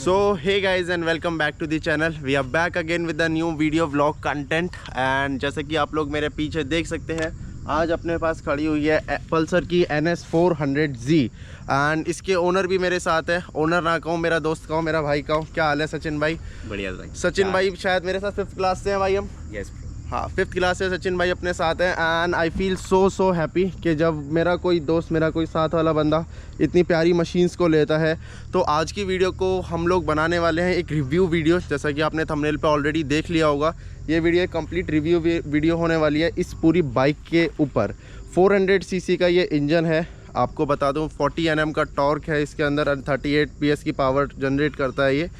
So hey guys and welcome back to the channel. We are back again with a new video vlog content and जैसे कि आप लोग मेरे पीछे देख सकते हैं, आज अपने पास खड़ी हुई है पल्सर की NS 400Z एंड इसके ओनर भी मेरे साथ है। ओनर ना कहूँ, मेरा दोस्त कहूँ, मेरा भाई कहूँ। क्या हाल है सचिन भाई? बढ़िया भाई। सचिन भाई शायद मेरे साथ 5th क्लास से हैं भाई हम। यस हाँ, 5th क्लास से सचिन भाई अपने साथ हैं and I feel so happy कि जब मेरा कोई दोस्त, मेरा कोई साथ वाला बंदा इतनी प्यारी मशीन्स को लेता है। तो आज की वीडियो को हम लोग बनाने वाले हैं एक रिव्यू वीडियो। जैसा कि आपने थंबनेल पे ऑलरेडी देख लिया होगा, ये वीडियो एक कंप्लीट रिव्यू वीडियो होने वाली है इस पूरी बाइक के ऊपर। 400 सीसी का ये इंजन है। आपको बता दूं 40 Nm का टॉर्क है इसके अंदर, 38 PS की पावर जनरेट करता है ये।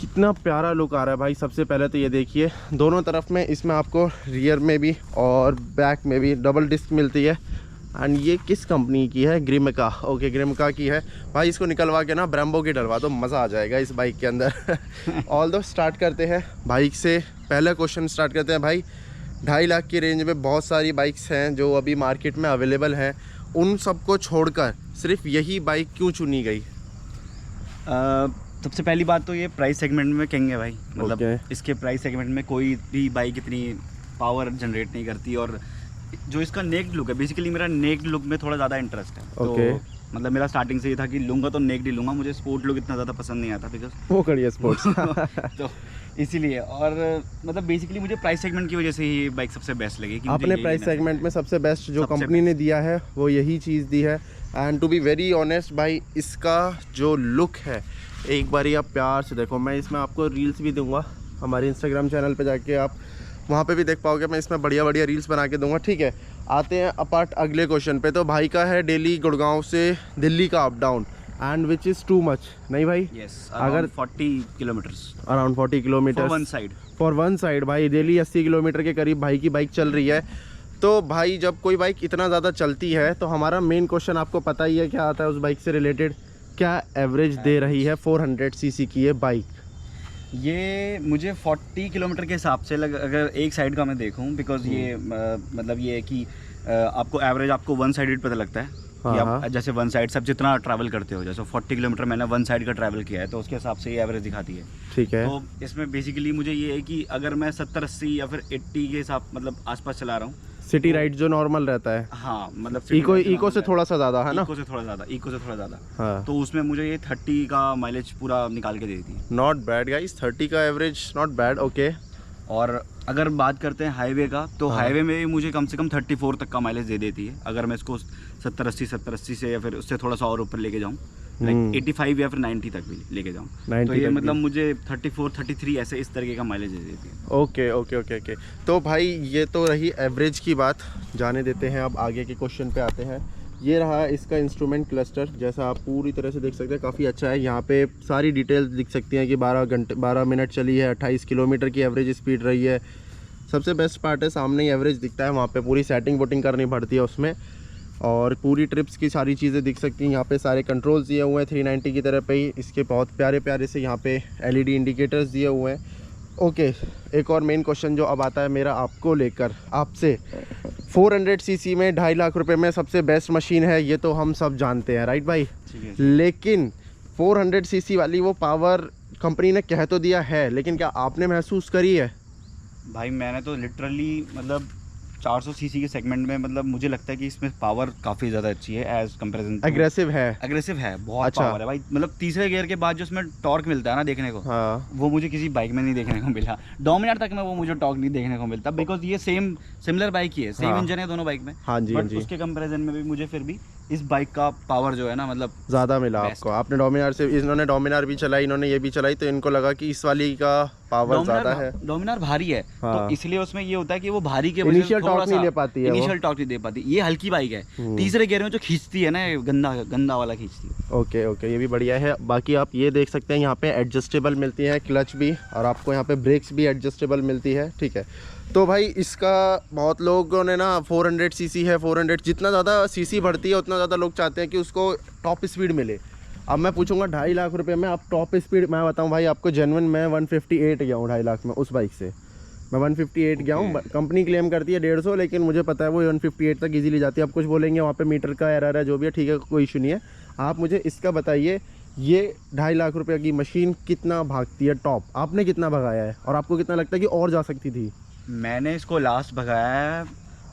कितना प्यारा लुक आ रहा है भाई। सबसे पहले तो ये देखिए, दोनों तरफ में इसमें आपको रियर में भी और बैक में भी डबल डिस्क मिलती है। एंड ये किस कंपनी की है? ग्रिमका। ओके, ग्रिमका की है भाई। इसको निकलवा के ना ब्रेम्बो की डलवा दो, मज़ा आ जाएगा इस बाइक के अंदर। ऑल दो स्टार्ट करते हैं बाइक से। पहला क्वेश्चन स्टार्ट करते हैं भाई। 2.5 लाख की रेंज में बहुत सारी बाइक्स हैं जो अभी मार्केट में अवेलेबल हैं, उन सबको छोड़कर सिर्फ यही बाइक क्यों चुनी गई? सबसे पहली बात तो ये प्राइस सेगमेंट में कहेंगे भाई, मतलब Okay. इसके प्राइस सेगमेंट में कोई भी बाइक इतनी पावर जनरेट नहीं करती। और जो इसका नेक्ड लुक है, बेसिकली मेरा नेक्ड लुक में थोड़ा ज़्यादा इंटरेस्ट है। Okay. तो मतलब मेरा स्टार्टिंग से ये था कि लूँगा तो नेक्ड ही लूँगा। मुझे स्पोर्ट लुक इतना ज़्यादा पसंद नहीं आता बिकॉज वो करिए स्पोर्ट्स। तो इसीलिए, और मतलब बेसिकली मुझे प्राइस सेगमेंट की वजह से ही बाइक सबसे बेस्ट लगी कि अपने प्राइस सेगमेंट में सबसे बेस्ट जो कंपनी ने दिया है वो यही चीज़ दी है। And to be very honest भाई, इसका जो लुक है एक बार आप प्यार से देखो। मैं इसमें आपको रील्स भी दूंगा, हमारे इंस्टाग्राम चैनल पे जाके आप वहाँ पे भी देख पाओगे। मैं इसमें बढ़िया बढ़िया रील्स बना के दूंगा, ठीक है। आते हैं अपार्ट अगले क्वेश्चन पे। तो भाई का है डेली गुड़गांव से दिल्ली का up down and which is too much, नहीं भाई? अगर 40 kilometres, around 40 kilometre for one side भाई। डेली 80 किलोमीटर के करीब भाई की बाइक चल रही है। तो भाई जब कोई बाइक इतना ज़्यादा चलती है तो हमारा मेन क्वेश्चन आपको पता ही है क्या आता है उस बाइक से रिलेटेड। क्या एवरेज दे रही है 400 सीसी की ये बाइक? ये मुझे 40 किलोमीटर के हिसाब से अगर एक साइड का मैं देखूं, बिकॉज ये मतलब ये है कि आपको एवरेज आपको वन साइडेड पता लगता है कि आप जैसे वन साइड सब जितना ट्रैवल करते हो, जैसे 40 किलोमीटर मैंने वन साइड का ट्रैवल किया है तो उसके हिसाब से ये एवरेज दिखाती है। ठीक है। तो इसमें बेसिकली मुझे ये है कि अगर मैं 70-80 या फिर 80 के हिसाब मतलब आसपास चला रहा हूँ, सिटी राइड जो नॉर्मल रहता है, हाँ मतलब इको से थोड़ा सा ज़्यादा है ना? इको से थोड़ा ज़्यादा हाँ। तो उसमें मुझे ये 30 का माइलेज पूरा निकाल के देती है। नॉट बैड गाइस, 30 का एवरेज नॉट बैड। ओके। और अगर बात करते हैं हाईवे का, तो हाईवे में भी मुझे कम से कम 34 तक का माइलेज दे देती है अगर मैं इसको 70-80 से या फिर उससे थोड़ा सा और ऊपर लेके जाऊँ, लाइक 85 या फिर 90 तक भी लेके जाऊँ, तो ये मतलब मुझे 34-33 ऐसे इस तरीके का माइलेज दे देती है। ओके। तो भाई ये तो रही एवरेज की बात, जाने देते हैं। अब आगे के क्वेश्चन पे आते हैं। ये रहा इसका इंस्ट्रूमेंट क्लस्टर, जैसा आप पूरी तरह से देख सकते हैं, काफ़ी अच्छा है। यहाँ पे सारी डिटेल्स दिख सकती हैं कि 12 मिनट चली है, 28 किलोमीटर की एवरेज स्पीड रही है। सबसे बेस्ट पार्ट है सामने ही एवरेज दिखता है, वहाँ पे पूरी सेटिंग वोटिंग करनी पड़ती है उसमें, और पूरी ट्रिप्स की सारी चीज़ें दिख सकती हैं। यहाँ पे सारे कंट्रोल्स दिए हुए हैं 390 की तरह पे ही। इसके बहुत प्यारे से यहाँ पे LED इंडिकेटर्स दिए हुए हैं। ओके, एक और मेन क्वेश्चन जो अब आता है मेरा आपको लेकर, आपसे। 400 सीसी में 2.5 लाख रुपए में सबसे बेस्ट मशीन है, ये तो हम सब जानते हैं, राइट भाई? लेकिन 400 सीसी वाली वो पावर कंपनी ने कह तो दिया है, लेकिन क्या आपने महसूस करी है? भाई मैंने तो लिटरली मतलब 400 सीसी के सेगमेंट में मतलब मुझे लगता है कि इसमें पावर काफ़ी ज़्यादा अच्छी है एज कंपेरिजन। एग्रेसिव है बहुत अच्छा। पावर है भाई। मतलब तीसरे गियर के बाद जो उसमें टॉर्क मिलता है ना देखने को, हाँ। वो मुझे किसी बाइक में नहीं देखने को मिला। डोमिनार तक में वो मुझे टॉर्क नहीं देखने को मिलता, बिकॉज ये सिमिलर बाइक ही है, सेम इंजन है दोनों बाइक में। हाँ जी, बट उसके कंपेरिजन में भी मुझे फिर भी इस बाइक का पावर जो है ना मतलब ज़्यादा मिला आपको। आपने डोमिनार से, इन्होंने डोमिनार भी चलाई, इन्होंने ये भी चलाई, तो इनको लगा कि इस वाली का पावर ज़्यादा है। डोमिनार भारी है, हाँ। तो इसलिए उसमें ये होता है कि वो भारी के इनिशियल टॉर्क नहीं ले पाती है, इनिशियल टॉर्क नहीं दे पाती। ये हल्की बाइक है, तीसरे गियर में जो खींचती है ना, गंदा वाला खींचती है। ओके, ये भी बढ़िया है। बाकी आप ये देख सकते हैं यहाँ पे एडजस्टेबल मिलती है क्लच भी, और आपको यहाँ पे ब्रेक्स भी एडजस्टेबल मिलती है, ठीक है। तो भाई इसका बहुत लोगों ने ना 400 सीसी है, 400 जितना ज़्यादा सीसी बढ़ती है उतना ज़्यादा लोग चाहते हैं कि उसको टॉप स्पीड मिले। अब मैं पूछूंगा 2.5 लाख रुपए में आप टॉप स्पीड, मैं बताऊं भाई आपको जेन्युइन, मैं 158 गया हूँ 2.5 लाख में उस बाइक से। मैं 158 गया हूँ। कंपनी क्लेम करती है 150, लेकिन मुझे पता है वो 158 तक इजीली जाती है। आप कुछ बोलेंगे वहाँ पे मीटर का एरर है, जो भी है, ठीक है, कोई इशू नहीं है। आप मुझे इसका बताइए, ये 2.5 लाख रुपए की मशीन कितना भागती है टॉप? आपने कितना भगाया है और आपको कितना लगता है कि और जा सकती थी? मैंने इसको लास्ट भगाया है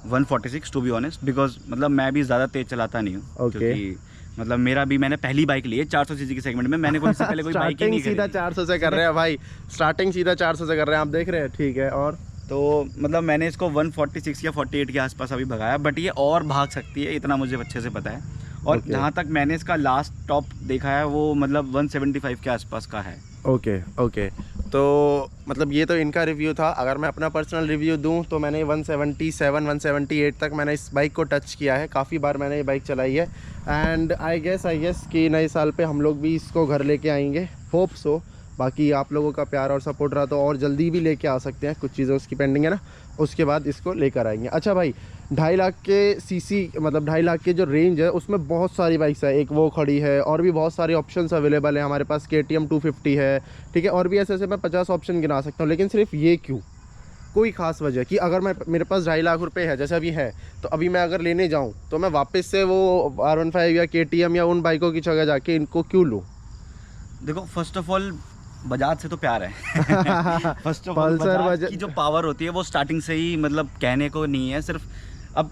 146 टू बी ऑनेस्ट, बिकॉज मतलब मैं भी ज़्यादा तेज चलाता नहीं हूँ। Okay. क्योंकि मतलब मेरा भी, मैंने पहली बाइक ली है 400 सीसी के सेगमेंट में, मैंने कोई इससे पहले कोई बाइक ही नहीं सीधा खरीदी। 400 से कर रहे हैं भाई, स्टार्टिंग सीधा 400 से कर रहे हैं, आप देख रहे हैं। ठीक है, और तो मतलब मैंने इसको 146 या 48 के आसपास अभी भगाया, बट ये और भाग सकती है, इतना मुझे अच्छे से पता है। और Okay. जहाँ तक मैंने इसका लास्ट टॉप देखा है वो मतलब 175 के आसपास का है। ओके ओके, तो मतलब ये तो इनका रिव्यू था। अगर मैं अपना पर्सनल रिव्यू दूं तो मैंने 177 178 तक मैंने इस बाइक को टच किया है, काफ़ी बार मैंने ये बाइक चलाई है। एंड आई गेस कि नए साल पे हम लोग भी इसको घर लेके आएंगे, होप सो। बाकी आप लोगों का प्यार और सपोर्ट रहा तो और जल्दी भी लेके आ सकते हैं, कुछ चीज़ें उसकी पेंडिंग है ना, उसके बाद इसको लेकर आएंगे। अच्छा भाई, 2.5 लाख के सीसी मतलब 2.5 लाख के जो रेंज है उसमें बहुत सारी बाइक्स है, एक वो खड़ी है और भी बहुत सारे ऑप्शंस अवेलेबल है हमारे पास। KTM 250 है, ठीक है, और भी ऐसे ऐसे मैं 50 ऑप्शन गिना सकता हूँ। लेकिन सिर्फ ये क्यों? कोई ख़ास वजह कि अगर मैं मेरे पास 2.5 लाख रुपए है जैसे अभी है, तो अभी मैं अगर लेने जाऊँ तो मैं वापस से वो R15 या KTM या उन बाइकों की जगह जाके इनको क्यों लूँ? देखो, फर्स्ट ऑफ ऑल बजाज से तो प्यार है। फर्स्ट ऑफ ऑल बजाज की जो पावर होती है वो स्टार्टिंग से ही मतलब कहने को नहीं है सिर्फ। अब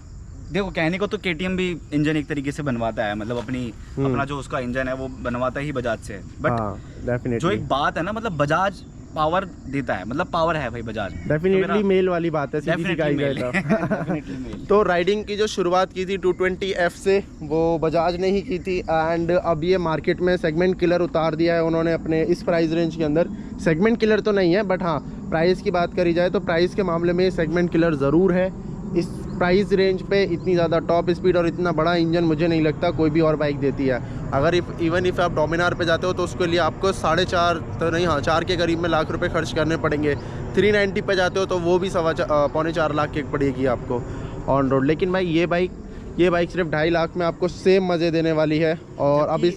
देखो, कहने को तो KTM भी इंजन एक तरीके से बनवाता है, मतलब अपना जो उसका इंजन है वो बनवाता ही बजाज से है। बट जो एक बात है ना, मतलब बजाज पावर देता है, मतलब पावर है भाई बजाज। डेफिनेटली मेल वाली बात है, सीधी सी कही जाए तो राइडिंग की जो शुरुआत की थी 220F से, वो बजाज ने ही की थी। एंड अब ये मार्केट में सेगमेंट किलर उतार दिया है उन्होंने अपने इस प्राइस रेंज के अंदर। सेगमेंट किलर तो नहीं है, बट हाँ प्राइस की बात करी जाए तो प्राइस के मामले में सेगमेंट किलर ज़रूर है। इस प्राइस रेंज पे इतनी ज़्यादा टॉप स्पीड और इतना बड़ा इंजन मुझे नहीं लगता कोई भी और बाइक देती है। अगर इवन इफ़ आप डोमिनार पे जाते हो तो उसके लिए आपको 4.5 तो नहीं, हाँ 4 के करीब में लाख रुपए खर्च करने पड़ेंगे। 390 पे जाते हो तो वो भी 4.25 लाख की पड़ेगी आपको ऑन रोड। लेकिन भाई ये बाइक सिर्फ 2.5 लाख में आपको सेम मज़े देने वाली है। और अब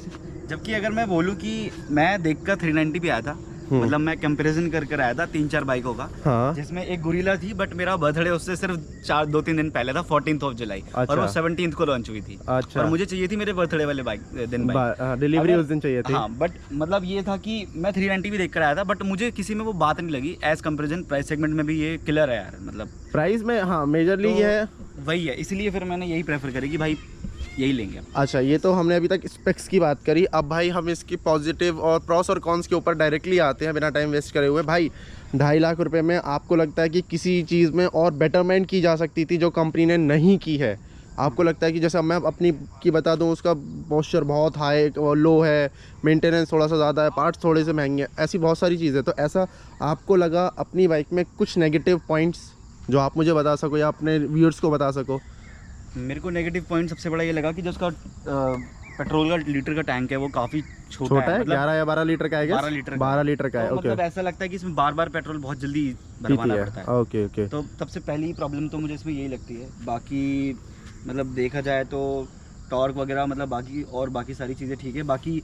जबकि अगर मैं बोलूँ कि मैं देखकर 390 पे आया था, मतलब मैं कंपैरिजन कर आया था 3-4 बाइकों का। हाँ। जिसमें एक गुरिल्ला थी, बट मेरा बर्थडे उससे सिर्फ 2-3 दिन पहले था, 14 जुलाई। अच्छा। और वो 17 को लॉन्च हुई थी। अच्छा। और मुझे चाहिए थी मेरे बर्थडे वाले दिन बाइक, डिलीवरी उस दिन चाहिए थी। हाँ, बट मतलब ये था कि मैं 390 भी देख कर आया था, बट मुझे किसी में वो बात नहीं लगी। एज कंपेरिजन प्राइस सेगमेंट में भी ये किलर है यार, मतलब प्राइस में हाँ मेजरली ये है, वही है, इसलिए फिर मैंने यही प्रेफर करी कि भाई यही लेंगे। अच्छा, ये तो हमने अभी तक स्पेक्स की बात करी। अब भाई हम इसकी पॉजिटिव और प्रॉस और कॉन्स के ऊपर डायरेक्टली आते हैं बिना टाइम वेस्ट करे हुए। भाई 2.5 लाख रुपए में आपको लगता है कि किसी चीज़ में और बेटरमेंट की जा सकती थी जो कंपनी ने नहीं की है? आपको लगता है कि जैसे मैं अपनी की बता दूं, उसका पॉस्चर बहुत हाई और लो है, मेंटेनेंस थोड़ा सा ज़्यादा है, पार्ट्स थोड़े से महंगे हैं, ऐसी बहुत सारी चीज़ें। तो ऐसा आपको लगा अपनी बाइक में कुछ नेगेटिव पॉइंट्स जो आप मुझे बता सको या अपने व्यूअर्स को बता सको? मेरे को नेगेटिव पॉइंट सबसे बड़ा ये लगा कि जो उसका पेट्रोल का लीटर का टैंक है वो काफ़ी छोटा है। मतलब 11 या 12 लीटर का है? 12 लीटर का है। तो ओके, मतलब ऐसा लगता है कि इसमें बार बार पेट्रोल बहुत जल्दी भरवाना पड़ता है। ओके ओके, तो सबसे पहली प्रॉब्लम तो मुझे इसमें यही लगती है। बाकी मतलब देखा जाए तो टॉर्क वगैरह मतलब बाकी सारी चीज़ें ठीक है। बाकी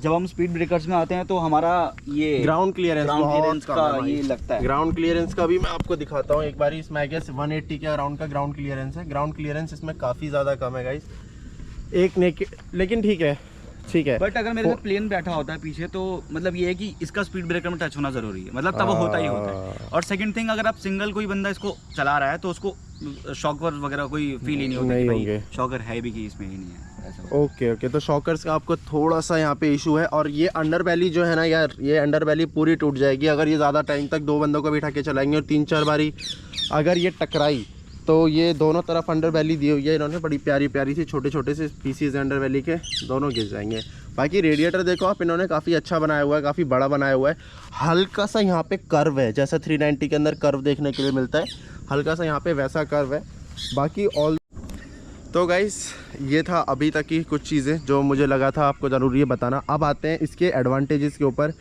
जब हम स्पीड ब्रेकर्स में आते हैं तो हमारा ये ग्राउंड क्लियरेंस का ये लगता है। ग्राउंड क्लियरेंस का भी मैं आपको दिखाता हूँ एक बार। इसमें आई गेस 180 के अराउंड का ग्राउंड क्लियरेंस है। ग्राउंड क्लियरेंस इसमें काफ़ी ज़्यादा कम है गाइस, एक नेकेड, लेकिन ठीक है। बट अगर मेरे साथ प्लेन बैठा होता है पीछे तो मतलब ये है कि इसका स्पीड ब्रेकर में टच होना जरूरी है, मतलब तब होता ही होता है। और सेकंड थिंग, अगर आप सिंगल कोई बंदा इसको चला रहा है तो उसको शॉकर वगैरह कोई फील ही नहीं होता कि शॉकर है भी कि इसमें ही नहीं है। ओके, तो शॉकर्स का आपको थोड़ा सा यहाँ पे इशू है। और ये अंडर बैली जो है ना यार, ये अंडर बैली पूरी टूट जाएगी अगर ये ज़्यादा टाइम तक 2 बंदों को बिठा के चलाएंगे और 3-4 बारी अगर ये टकराई तो ये दोनों तरफ अंडर बैली दी हुई है इन्होंने, बड़ी प्यारी प्यारी सी छोटे से पीसीज अंडर बैली के, दोनों गिर जाएंगे। बाकी रेडिएटर देखो आप, इन्होंने काफ़ी अच्छा बनाया हुआ है, काफ़ी बड़ा बनाया हुआ है। हल्का सा यहाँ पे कर्व है, जैसा 390 के अंदर कर्व देखने के लिए मिलता है, हल्का सा यहाँ पे वैसा कर्व है। बाकी ऑल तो गाइस ये था अभी तक की कुछ चीज़ें जो मुझे लगा था आपको ज़रूरी है बताना। अब आते हैं इसके एडवांटेजेस के ऊपर।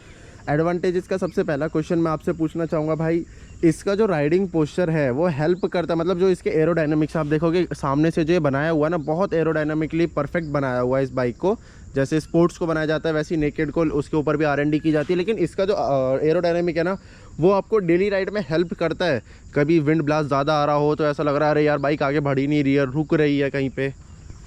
एडवांटेजेस का सबसे पहला क्वेश्चन मैं आपसे पूछना चाहूँगा भाई, इसका जो राइडिंग पोस्चर है वो हेल्प करता है, मतलब जो इसके एरोडायनामिक्स आप देखोगे सामने से जो ये बनाया हुआ ना, बहुत एरोडायनामिकली परफेक्ट बनाया हुआ है इस बाइक को। जैसे स्पोर्ट्स को बनाया जाता है वैसे ही नेकेड को उसके ऊपर भी R&D की जाती है, लेकिन इसका जो एरोडायनामिक है ना वो आपको डेली राइड में हेल्प करता है। कभी विंड ब्लास्ट ज़्यादा आ रहा हो तो ऐसा लग रहा है अरे यार बाइक आगे बढ़ ही नहीं रही है, रुक रही है कहीं पे,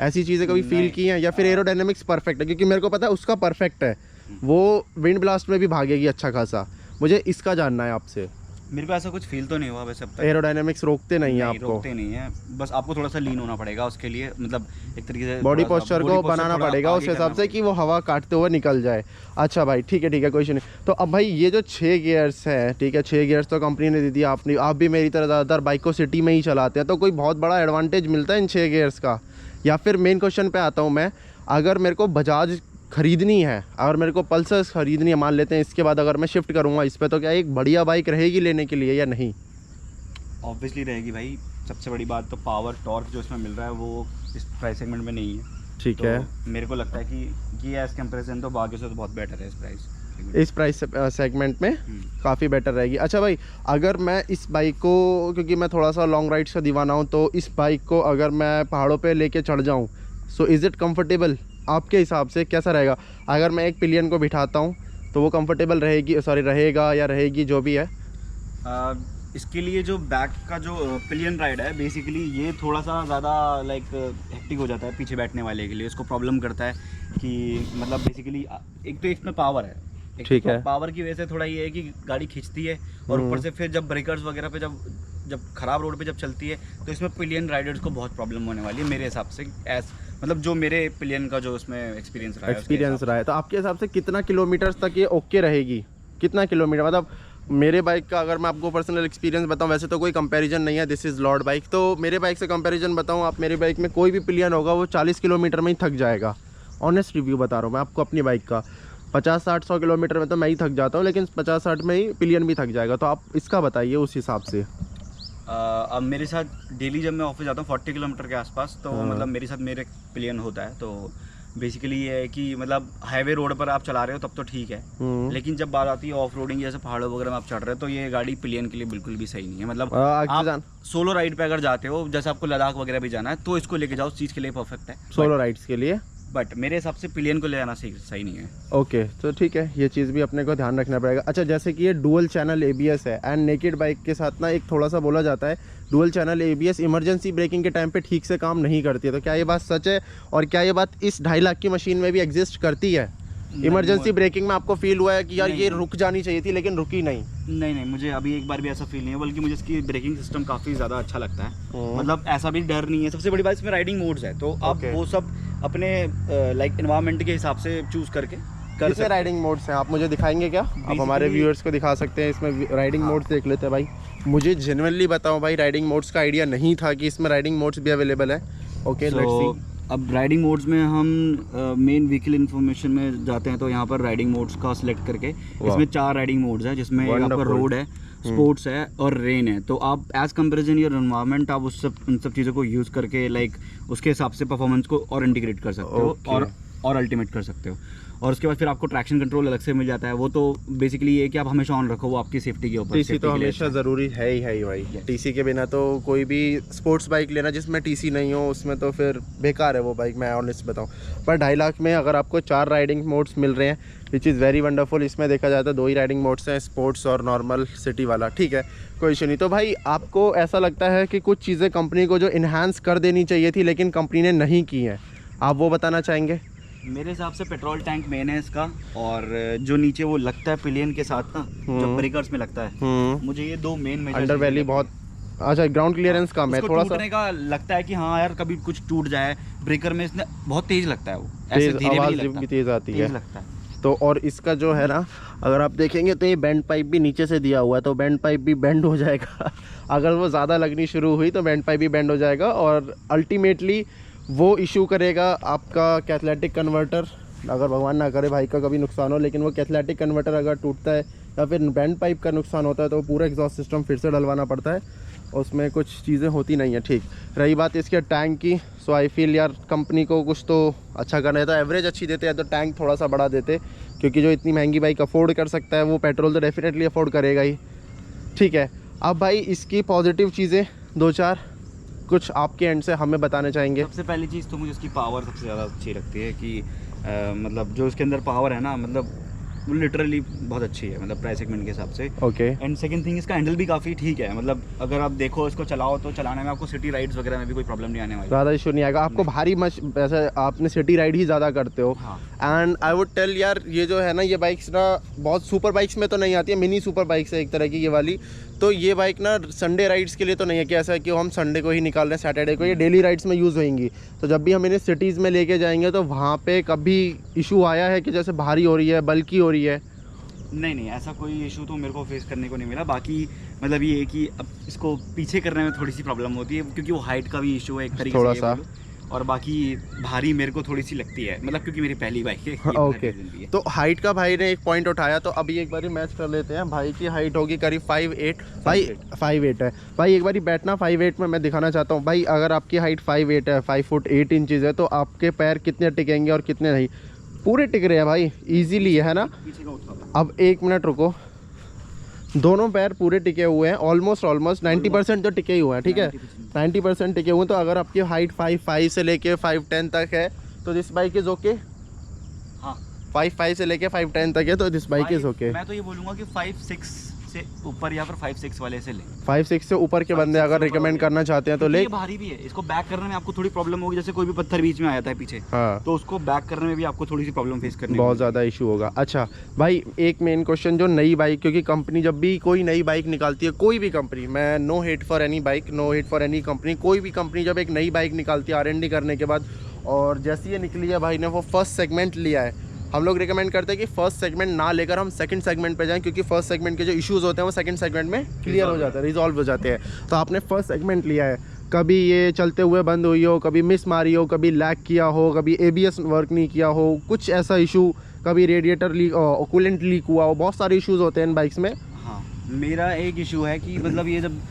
ऐसी चीज़ें कभी फील की हैं? या फिर एरोडायनामिक्स परफेक्ट है? क्योंकि मेरे को पता है उसका परफेक्ट है, वो विंड ब्लास्ट में भी भागेगी अच्छा खासा। मुझे इसका जानना है आपसे। मेरे को ऐसा कुछ फील तो नहीं हुआ वैसे अब तक। एरोडायनेमिक्स रोकते नहीं है आपको? रोकते नहीं है, बस आपको थोड़ा सा लीन होना पड़ेगा उसके लिए, मतलब एक तरीके से बॉडी पोस्चर को बनाना पड़ेगा उस हिसाब से कि वो हवा काटते हुए निकल जाए। अच्छा भाई ठीक है कोई इशू नहीं। तो अब भाई ये जो 6 गियर्स हैं, ठीक है 6 गियर्स तो कंपनी ने दे दिया, आप भी मेरी तरह ज़्यादातर बाइक को सिटी में ही चलाते हैं, तो कोई बहुत बड़ा एडवांटेज मिलता है इन 6 गियर्स का? या फिर मेन क्वेश्चन पे आता हूँ मैं, अगर मेरे को बजाज ख़रीदनी है, अगर मेरे को पल्सर ख़रीदनी है, मान लेते हैं इसके बाद अगर मैं शिफ्ट करूँगा इस पे, तो क्या एक बढ़िया बाइक रहेगी लेने के लिए या नहीं? ऑब्वियसली रहेगी भाई। सबसे बड़ी बात तो पावर टॉर्क जो इसमें मिल रहा है वो इस प्राइस सेगमेंट में नहीं है। ठीक तो है, मेरे को लगता है कि ये एज कंपेरिजन तो बाकी से तो बहुत बेटर है इस प्राइस सेगमेंट में काफ़ी बेटर रहेगी। अच्छा भाई, अगर मैं इस बाइक को, क्योंकि मैं थोड़ा सा लॉन्ग राइड्स का दीवाना हूँ, तो इस बाइक को अगर मैं पहाड़ों पे लेके चढ़ जाऊँ, सो इज़ इट कंफर्टेबल? आपके हिसाब से कैसा रहेगा? अगर मैं एक पिलियन को बिठाता हूँ तो वो कंफर्टेबल रहेगा या रहेगी जो भी है? इसके लिए जो बैक का जो पिलियन राइड है, बेसिकली ये थोड़ा सा ज़्यादा लाइक हेक्टिक हो जाता है पीछे बैठने वाले के लिए। इसको प्रॉब्लम करता है कि मतलब बेसिकली एक तो इसमें पावर है, ठीक है, पावर की वजह से थोड़ा ये है कि गाड़ी खींचती है, और ऊपर से फिर जब ब्रेकर्स वगैरह पे जब खराब रोड पे जब चलती है तो इसमें पिलियन राइडर्स को बहुत प्रॉब्लम होने वाली है मेरे हिसाब से। मतलब जो मेरे पिलियन का जो उसमें एक्सपीरियंस रहा है। तो आपके हिसाब से कितना किलोमीटर तक ये ओके रहेगी? कितना किलोमीटर, मतलब मेरे बाइक का अगर मैं आपको पर्सनल एक्सपीरियंस बताऊं, वैसे तो कोई कंपैरिजन नहीं है, दिस इज़ लॉर्ड बाइक, तो मेरे बाइक से कंपैरिजन बताऊं, आप मेरी बाइक में कोई भी पिलियन होगा वो 40 किलोमीटर में ही थक जाएगा। ऑनेस्ट रिव्यू बता रहा हूँ मैं आपको अपनी बाइक का। 50-60-100 किलोमीटर में तो मैं ही थक जाता हूँ, लेकिन 50-60 में ही पिलियन भी थक जाएगा। तो आप इसका बताइए उस हिसाब से। अब मेरे साथ डेली जब मैं ऑफिस जाता हूँ 40 किलोमीटर के आसपास, तो मतलब मेरे साथ मेरे पिलियन होता है। तो बेसिकली ये है कि मतलब हाईवे रोड पर आप चला रहे हो तब तो ठीक है, लेकिन जब बात आती है ऑफ रोडिंग जैसे पहाड़ों वगैरह में आप चढ़ रहे हो तो ये गाड़ी पिलियन के लिए बिल्कुल भी सही नहीं है। मतलब आप सोलो राइड पे अगर जाते हो, जैसे आपको लद्दाख वगैरह भी जाना है, तो इसको लेके जाओ, उस चीज़ के लिए परफेक्ट है सोलो राइड्स के लिए। बट मेरे हिसाब से पिलियन को ले जाना सही नहीं है। ओके, तो ठीक है, ये चीज़ भी अपने को ध्यान रखना पड़ेगा। अच्छा, जैसे कि ये डुअल चैनल ABS है, एंड नेकेड बाइक के साथ ना एक थोड़ा सा बोला जाता है dual channel ABS emergency breaking के टाइम पे ठीक से काम नहीं करती है, तो क्या ये बात सच है? और क्या ये बात इस 2.5 लाख की मशीन में भी एग्जिस्ट करती है? इमरजेंसी ब्रेकिंग में आपको फील हुआ है कि यार ये रुक जानी चाहिए थी लेकिन रुकी नहीं? नहीं, मुझे अभी एक बार भी ऐसा फील नहीं है, बल्कि मुझे इसकी ब्रेकिंग सिस्टम काफ़ी ज़्यादा अच्छा लगता है। मतलब ऐसा भी डर नहीं है। सबसे बड़ी बात इसमें राइडिंग मोड्स है, तो आप वो सब अपने लाइक एनवायरनमेंट के हिसाब से चूज़ करके कर सकते हैं। राइडिंग मोड्स हैं, आप मुझे दिखाएंगे क्या? आप हमारे व्यूअर्स को दिखा सकते हैं, इसमें राइडिंग मोड्स देख लेते हैं भाई। मुझे जेन्युइनली बताओ भाई, राइडिंग मोड्स का आइडिया नहीं था कि इसमें राइडिंग मोड्स भी अवेलेबल है। Okay, let's see. अब राइडिंग मोड्स में हम मेन व्हीकल इन्फॉर्मेशन में जाते हैं, तो यहाँ पर राइडिंग मोड्स का सिलेक्ट करके इसमें 4 राइडिंग मोड्स है, जिसमें आपका रोड है, स्पोर्ट्स है और रेन है। तो आप एज कंपेरिजन योर एनवायरनमेंट आप उन सब चीज़ों को यूज़ करके लाइक उसके हिसाब से परफॉर्मेंस को और इंटीग्रेट कर सकते हो और अल्टीमेट कर सकते हो। और उसके बाद फिर आपको ट्रैक्शन कंट्रोल अलग से मिल जाता है। वो तो बेसिकली ये है कि आप हमेशा ऑन रखो, वो आपकी सेफ्टी के ऊपर। टीसी तो हमेशा ज़रूरी है ही भाई। टीसी के बिना तो कोई भी स्पोर्ट्स बाइक लेना जिसमें टीसी नहीं हो, उसमें तो फिर बेकार है वो बाइक, मैं ऑनेस्ट बताऊं। पर 2.5 लाख में अगर आपको 4 राइडिंग मोड्स मिल रहे हैं, विच इज़ वेरी वंडरफुल। इसमें देखा जाए तो 2 ही राइडिंग मोड्स हैं, स्पोर्ट्स और नॉर्मल सिटी वाला। ठीक है, कोई इशू नहीं। तो भाई आपको ऐसा लगता है कि कुछ चीज़ें कंपनी को जो इन्हांस कर देनी चाहिए थी लेकिन कंपनी ने नहीं की हैं, आप वो बताना चाहेंगे? मेरे हिसाब से पेट्रोल टैंक मेन है इसका, और जो नीचे वो लगता है पिलियन के साथ ना, जो ब्रेकर्स में लगता है, मुझे ये 2 मेन मेजर अंडर वैली बहुत अच्छा, ग्राउंड क्लियरेंस कम है थोड़ा सा, का लगता है कि हाँ यार कभी कुछ टूट जाए ब्रेकर में, इसने बहुत तेज लगता है, वो ऐसे धीरे भी तेज आती है लगता है। तो और इसका जो है ना, अगर आप देखेंगे तो ये बैंड पाइप भी नीचे से दिया हुआ है, तो बैंड पाइप भी बेंड हो जाएगा अगर वो ज़्यादा लगनी शुरू हुई तो बैंड पाइप भी बेंड हो जाएगा, और अल्टीमेटली वो इशू करेगा आपका कैथलेटिक कन्वर्टर। अगर भगवान ना करे भाई का कभी नुकसान हो, लेकिन वो कैथलेटिक कन्वर्टर अगर टूटता है या फिर बैंड पाइप का नुकसान होता है तो पूरा एग्जॉस्ट सिस्टम फिर से डलवाना पड़ता है, उसमें कुछ चीज़ें होती नहीं है। ठीक, रही बात इसके टैंक की, सो आई फील यार कंपनी को कुछ तो अच्छा करना है, तो एवरेज अच्छी देते हैं तो टैंक थोड़ा सा बड़ा देते, क्योंकि जो इतनी महंगी बाइक अफोर्ड कर सकता है वो पेट्रोल तो डेफिनेटली अफोर्ड करेगा ही। ठीक है, अब भाई इसकी पॉजिटिव चीज़ें 2-4 कुछ आपके एंड से हमें बताना चाहेंगे? सबसे पहली चीज़ तो मुझे इसकी पावर सबसे ज़्यादा अच्छी लगती है कि मतलब जो इसके अंदर पावर है ना, मतलब वो लिटरली बहुत अच्छी है, मतलब प्राइस सेगमेंट के हिसाब से। ओके। एंड सेकंड थिंग, इसका हैंडल भी काफ़ी ठीक है, मतलब अगर आप देखो इसको चलाओ तो चलाने में आपको सिटी राइड्स वगैरह में भी कोई प्रॉब्लम नहीं आने वाली। ज़्यादा इशू नहीं आएगा आपको, भारी वैसे आपने सिटी राइड ही ज़्यादा करते हो। हाँ। एंड आई वुड टेल यार, ये जो है ना, ये बाइक्स ना बहुत सुपर बाइक्स में तो नहीं आती है, मिनी सुपर बाइक्स है एक तरह की ये वाली। तो ये बाइक ना संडे राइड्स के लिए तो नहीं है कि ऐसा है कि हम संडे को ही निकाल रहे हैं, सैटरडे को, ये डेली राइड्स में यूज़ होंगी। तो जब भी हम इन्हें सिटीज़ में लेके जाएंगे तो वहाँ पे कभी इशू आया है कि जैसे भारी हो रही है, बल्कि हो रही है? नहीं, ऐसा कोई इशू तो मेरे को फेस करने को नहीं मिला। बाकी मतलब ये है कि अब इसको पीछे करने में थोड़ी सी प्रॉब्लम होती है, क्योंकि वो हाइट का भी इशू है एक तरीके थोड़ा से सा। और बाकी भारी मेरे को थोड़ी सी लगती है, मतलब क्योंकि मेरी पहली बाइक है। ये ओके। reason भी है। तो हाइट का भाई ने एक पॉइंट उठाया, तो अभी एक बारी मैच कर लेते हैं। भाई की हाइट होगी करीब 5'8", भाई 5'8" है। भाई एक बारी बैठना 5'8" में मैं दिखाना चाहता हूँ। भाई अगर आपकी हाइट 5'8" है, 5 फुट 8 इंचज़ है, तो आपके पैर कितने टिकेंगे और कितने नहीं? पूरे टिक रहे हैं भाई, ईजीली, है ना? पीछे का उठा। अब 1 मिनट रुको, दोनों पैर पूरे टिके हुए हैं, ऑलमोस्ट 90% तो टिके ही हुए हैं, ठीक है? 90% टिके हुए हैं। तो अगर आपकी हाइट 5'5" से लेके 5'10" तक है तो दिस बाइक इज़ ओके। हाँ, 5'5" से लेके 5'10" तक है तो दिस बाइक इज़ ओके। मैं तो ये बोलूँगा कि 5'6" से ऊपर या फिर 5'6" वाले से ले। 5'6" से ऊपर के बंदे अगर रिकमेंड करना चाहते हैं तो ले। ये भारी भी है, इसको बैक करने में आपको थोड़ी प्रॉब्लम होगी, जैसे कोई भी पत्थर बीच में आ जाता है पीछे, हाँ, तो उसको बैक करने में भी आपको थोड़ी सी प्रॉब्लम फेस करनी बहुत ज़्यादा इशू होगा। अच्छा भाई, एक मेन क्वेश्चन, जो नई बाइक, क्योंकि कंपनी जब भी कोई नई बाइक निकालती है, कोई भी कंपनी, मैं no hate for any bike, no hate for any company, कोई भी कंपनी जब एक नई बाइक निकालती है R&D करने के बाद, और जैसे ये निकली है भाई ने वो फर्स्ट सेगमेंट लिया है, हम लोग रिकमेंड करते हैं कि फर्स्ट सेगमेंट ना लेकर हम सेकंड सेगमेंट पे जाएं, क्योंकि फर्स्ट सेगमेंट के जो इश्यूज होते हैं वो सेकंड सेगमेंट में क्लियर हो जाते हैं, रिजॉल्व हो जाते हैं। तो आपने फर्स्ट सेगमेंट लिया है, कभी ये चलते हुए बंद हुई हो, कभी मिस मारी हो, कभी लैग किया हो, कभी ABS वर्क नहीं किया हो, कुछ ऐसा इशू, कभी रेडिएटर लीक, कूलेंट लीक हुआ हो, बहुत सारे इश्यूज होते हैं इन बाइक्स में। हाँ, मेरा एक इशू है कि मतलब ये जब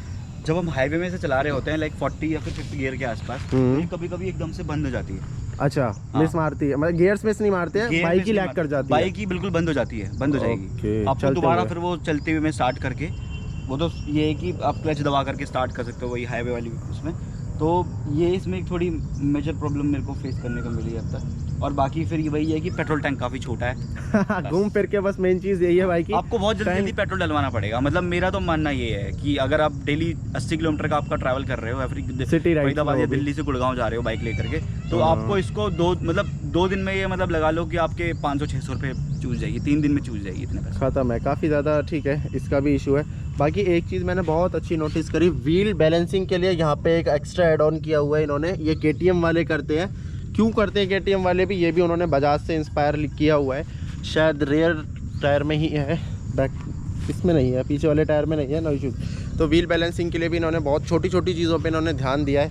हम हाईवे में से चला रहे होते हैं, लाइक 40 या फिर 50 गियर के आसपास, तो ये कभी कभी एकदम से बंद हो जाती है। अच्छा, हाँ। मिस मारती है, मतलब गियर्स मिस नहीं मारते हैं, बाइक ही लैग कर जाती है। बाइक ही बिल्कुल बंद हो जाती है, बंद हो ओके, जाएगी। आपको चलते दोबारा हुए। फिर वो चलते हुए में स्टार्ट करके, वो तो ये है कि आप क्लच दबा करके स्टार्ट कर सकते हो वही हाईवे वाली उसमें। तो ये इसमें एक थोड़ी मेजर प्रॉब्लम मेरे को फेस करने को मिली अब तक। और बाकी फिर ये वही है कि पेट्रोल टैंक काफ़ी छोटा है। घूम फिर के बस मेन चीज़ यही है भाई की आपको बहुत जल्दी पेट्रोल डलवाना पड़ेगा। मतलब मेरा तो मानना ये है कि अगर आप डेली 80 किलोमीटर का आपका ट्रैवल कर रहे हो, या फिर सिटी राइड फरीदाबाद या दिल्ली से गुड़गांव जा रहे हो बाइक लेकर के, तो आपको इसको 2 दिन में ये मतलब लगा लो कि आपके 500-600 रुपये चूज जाएगी, 3 दिन में चूज जाएगी, इतने पैसे ख़त्म है। काफ़ी ज़्यादा, ठीक है, इसका भी इशू है। बाकी एक चीज़ मैंने बहुत अच्छी नोटिस करी, व्हील बैलेंसिंग के लिए यहाँ पे एक एक्स्ट्रा एड ऑन किया हुआ है इन्होंने। ये KTM वाले करते हैं। क्यों करते हैं KTM वाले भी, ये भी उन्होंने बजाज से इंस्पायर किया हुआ है। शायद रेयर टायर में ही है, बैक इसमें नहीं है, पीछे वाले टायर में नहीं है, नो इशूज़। तो व्हील बैलेंसिंग के लिए भी इन्होंने बहुत छोटी छोटी चीज़ों पे इन्होंने ध्यान दिया है।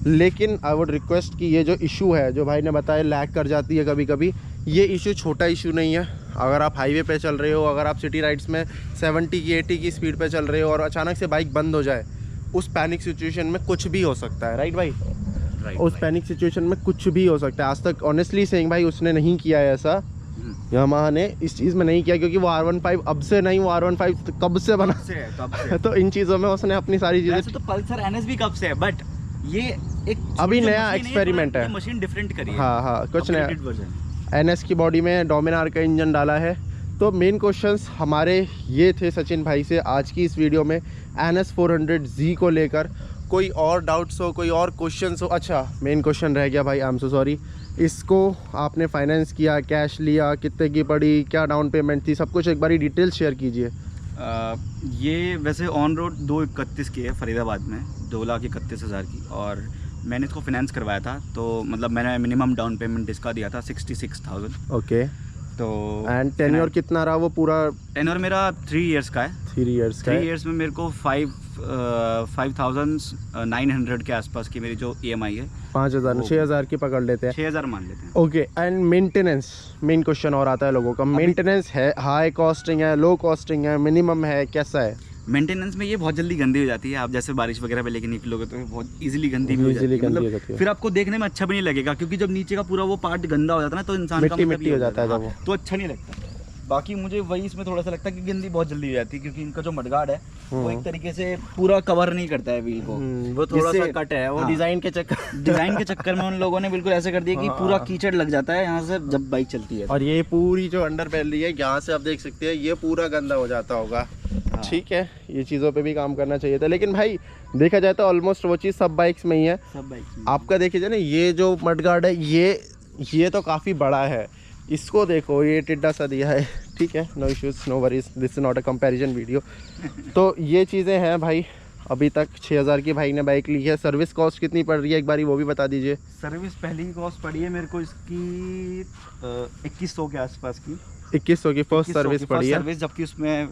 लेकिन आई वुड रिक्वेस्ट कि ये जो इशू है, जो भाई ने बताया लैग कर जाती है कभी कभी, ये इशू छोटा इशू नहीं है। अगर आप हाईवे पे चल रहे हो, अगर आप सिटी राइड्स में 70 की 80 की स्पीड पे चल रहे हो और अचानक से बाइक बंद हो जाए, उस पैनिक सिचुएशन में कुछ भी हो सकता है, राइट भाई? उस पैनिक सिचुएशन में कुछ भी हो सकता है। आज तक ऑनेस्टली सेइंग भाई उसने नहीं किया है ऐसा, यामाहा ने इस चीज़ में नहीं किया, क्योंकि वो R15 अब से नहीं, वो R15 कब से बना से तो इन चीज़ों में उसने अपनी सारी चीज़ें, तो पल्सर NS भी कब से है, बट ये एक अभी जो नया मशीन एक्सपेरिमेंट है। मशीन डिफरेंट करी है। हाँ कुछ नया। Upgraded version। NS की बॉडी में डोमिनार का इंजन डाला है। तो मेन क्वेश्चंस हमारे ये थे सचिन भाई से आज की इस वीडियो में NS 400Z को लेकर। कोई और डाउट्स हो, कोई और क्वेश्चंस हो? अच्छा, मेन क्वेश्चन रह गया भाई, आई एम सो सॉरी। इसको आपने फाइनेंस किया, कैश लिया, कितने की पड़ी, क्या डाउन पेमेंट थी, सब कुछ एक बारी डिटेल शेयर कीजिए। ये वैसे ऑन रोड 231 की है फरीदाबाद में, 2,31,000 की, और मैंने इसको फाइनेंस करवाया था। तो मतलब मैंने मिनिमम डाउन पेमेंट इसका दिया था 66,000। ओके। तो एंड टेन्योर कितना रहा वो पूरा? टेन्योर मेरा 3 इयर्स का है। 3 इयर्स का 3 इयर्स में मेरे को 5,900 के आसपास की मेरी जो EMI है, 5,000 6,000 की पकड़ लेते हैं। 6,000 मान लेते हैं। Okay. And maintenance, main question और आता है लोगों का, मेंटेनेंस है, हाई कॉस्टिंग है, लो कॉस्टिंग है, मिनिमम है, कैसा है? मेंटेनेंस में ये बहुत जल्दी गंदी हो जाती है। आप जैसे बारिश वगैरह पे लेके निकलोगे तो बहुत इजीली गंदी भी हो जाती है। मतलब फिर आपको देखने में अच्छा भी नहीं लगेगा, क्योंकि जब नीचे का पूरा वो पार्ट गंदा हो जाता है ना, तो इंसान का मिट्टी हो जाता है जब वो, तो अच्छा नहीं लगता। बाकी मुझे वही इसमें थोड़ा सा लगता है कि गंदी बहुत जल्दी हो जाती है, क्योंकि इनका जो मडगार्ड है वो एक तरीके से पूरा कवर नहीं करता है व्हील को। वो थोड़ा सा जिससे- कट है, वो हाँ। डिजाइन के चक्कर डिजाइन के चक्कर में उन लोगों ने बिल्कुल ऐसे कर दिया कि पूरा कीचड़ लग जाता है यहाँ से जब बाइक चलती है। और ये पूरी जो अंडर पैली है यहाँ से आप देख सकते हैं ये पूरा गंदा हो जाता होगा। ठीक है, ये चीज़ों पे भी काम करना चाहिए था, लेकिन भाई देखा जाए तो ऑलमोस्ट वो चीज़ सब बाइक्स में ही है। सब बाइक आपका देखिए जाए ना, ये जो मडगार्ड है ये तो काफ़ी बड़ा है, इसको देखो ये टिड्डा सा दिया है। ठीक है, no issues, no worries, this is not a comparison video. तो ये चीज़ें हैं भाई। अभी तक 6000 की भाई ने बाइक ली है। सर्विस कॉस्ट कितनी पड़ रही है एक बारी वो भी बता दीजिए। सर्विस पहली कॉस्ट पड़ी है मेरे को इसकी 2100 के आसपास की। 2100 की फर्स्ट सर्विस पड़ी है। सर्विस, जबकि उसमें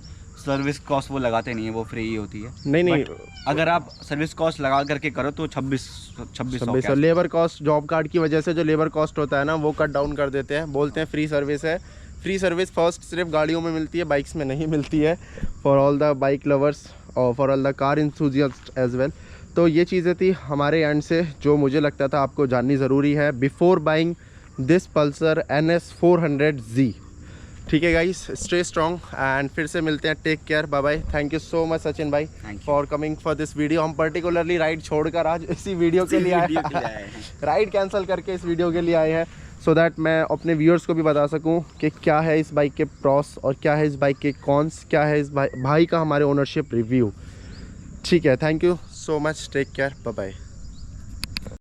सर्विस कॉस्ट वो लगाते नहीं है, वो फ्री ही होती है। नहीं But अगर आप सर्विस कॉस्ट लगा करके करो तो 2600 लेबर कॉस्ट, जॉब कार्ड की वजह से जो लेबर कॉस्ट होता है ना वो कट डाउन कर देते हैं, बोलते हैं फ्री सर्विस है। फ्री सर्विस फर्स्ट सिर्फ गाड़ियों में मिलती है, बाइक्स में नहीं मिलती है। For all the bike lovers और for all the car enthusiasts as well. तो ये चीज़ें थी हमारे एंड से जो मुझे लगता था आपको जाननी ज़रूरी है before buying this Pulsar NS 400Z। ठीक है गाइस, स्टे स्ट्रॉन्ग एंड फिर से मिलते हैं। Take care, bye bye. Thank you so much Sachin भाई for coming for this video. हम पर्टिकुलरली राइड छोड़कर आज इसी वीडियो के लिए आए हैं। राइड कैंसिल करके इस वीडियो के लिए आए हैं सो दैट मैं अपने व्यूअर्स को भी बता सकूं कि क्या है इस बाइक के प्रॉस और क्या है इस बाइक के कॉन्स, क्या है इस भाई का हमारे ओनरशिप रिव्यू। ठीक है, thank you so much, take care, bye bye.